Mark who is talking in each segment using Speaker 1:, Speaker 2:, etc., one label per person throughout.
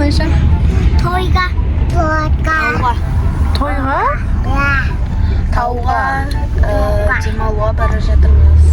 Speaker 1: Айша?
Speaker 2: Тойға.
Speaker 1: Тойға?
Speaker 3: Тауға демалуға бара жатырмыз.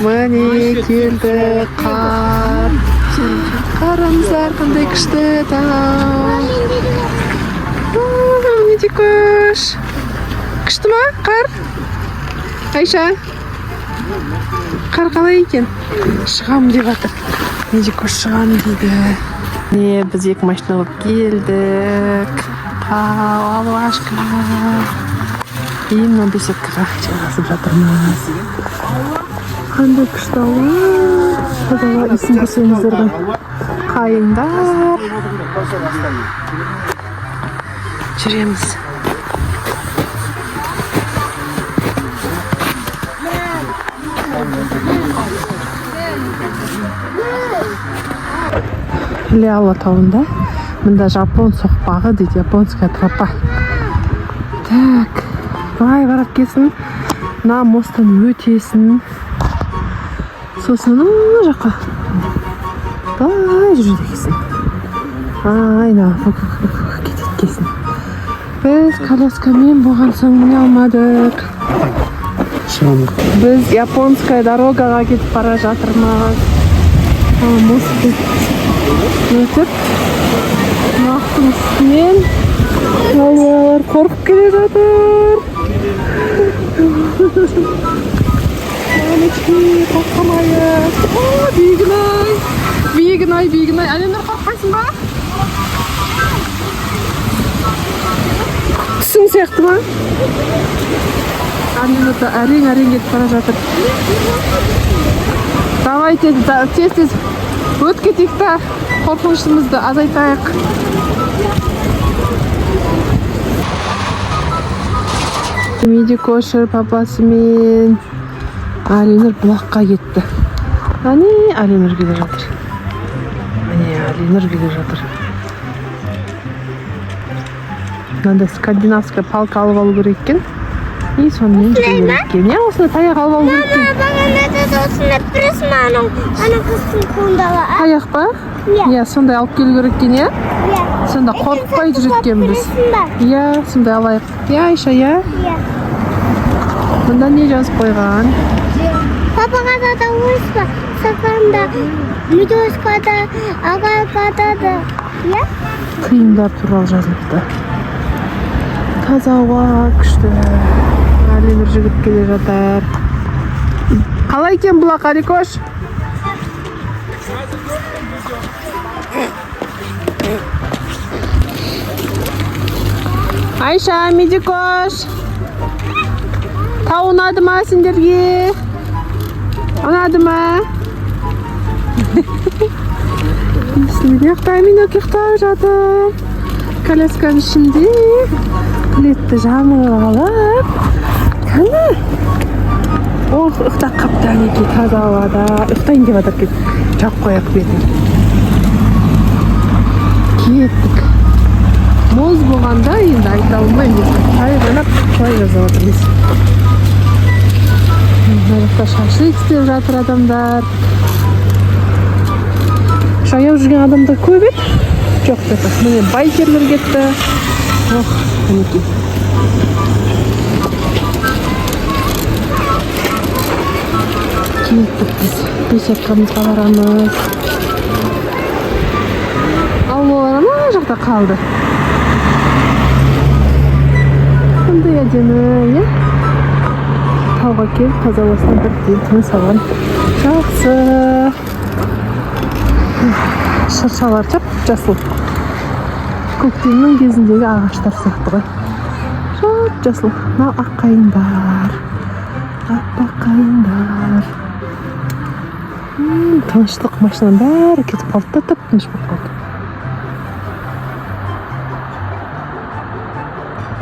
Speaker 1: Міне келді қар. Қараңыздар қандай күшті тау. Медикош. Күшті ма қар? Айша? Қар қалай екен? Шығам деп жатыр. Медикош шығам дейді. Не, біз екі машина алып келдік. Тау алашқа. Именно беседкаға жазып жатырмыз. Қандай күшті ауа. Таза есін көрсеңіздер ғой. Қайыңдар. Жүреміз. Ляла тауында. Мында жапон соқпағы дейді. Японская тропа. Так. Бай барап келсін. На мосттан өтесін. Сосын жаққа. Бай жүреді кесін. Айна. Кетеді кесін. Біз коляскамен болған соң міне алмадық. Біз японская дорогаға кетіп бара жатырмыз. Мостты өтіп. Нақтың үстінен балалар қорқып келе жатыр. Мамочки, қорқамайық. Биігінай. Әленор қорқпайсың ба? Түсің сияқты ма? Әленорда әрең кетіп бара жатыр. Давайте, тез өт кетейік та қорқынышымызды азайтайық. Медикошы папасымен Әленор бұлаққа кетті. Әленор келе жатыр. Мынандай скандинавская палка алып алу керек екен. И сонымен жүру керек екен. Осында таяқ алып алу керек екен.
Speaker 2: Бағанада осында бірісім ана қыздың қолындағы.
Speaker 1: Таяқ па? Иә, сондай алып келу керек екен, иә? Сонда қорықпай жүреткен біз. Иә, сондай алайық. Иә, Айша, иә? Мұнда не жазып қойған?
Speaker 2: Папаға да ойыз ба? Сақанда, Медоскада, Ағайқада да. Иә?
Speaker 1: Тыйымдар туралы жазылыпты. Таза ауа, күшті. Әленор жүгіріп келе жатыр. Қалай екен бұлақ, Арикош? Айша, Медикош. Тау ұнады ма сендерге? Ұнады ма? Жақта Аминок ұйықтап жатыр. Колясканың ішінде пледті жамылып алып. Қане? Ол ұйықтап қапты әнеки таза ауада. Ұйықтайын деп жатыр екен. Жақ қояқ бетін. Кеттік. Моз болғанда енді айта алмаймыз. Қайғанап қалай жазып отырмыз. Мына жақта шашлык істеп жатыр адамдар. Жаяу жүрген адамдар көп еді. Жоқ деп. Міне байкерлер кетті. Ох, мінекей. Кеттік біз. Бесекамызға барамыз. Алло, ана жақта қалды. Қандай әдемі, иә? Тауға келіп, таза ауасынан бірден тыныс алған. Жақсы. Шыршалар жап-жасыл. Көктемнің кезіндегі ағаштар сияқты ғой. Жап-жасыл. Мынау аққайыңдар. Аққайыңдар. Тыныштық, машинаның бәрі кетіп қалды да тып-тыныш болып қалды.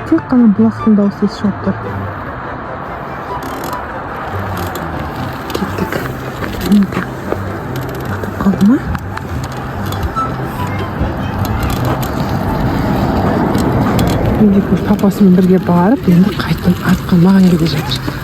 Speaker 1: Тек қана бұлақтың дауысы естіліп тұр. Кеттік. Тоқтап қалды ма? Мендек папасымен бірге барып, енді қайтып артқа маған келе жатыр.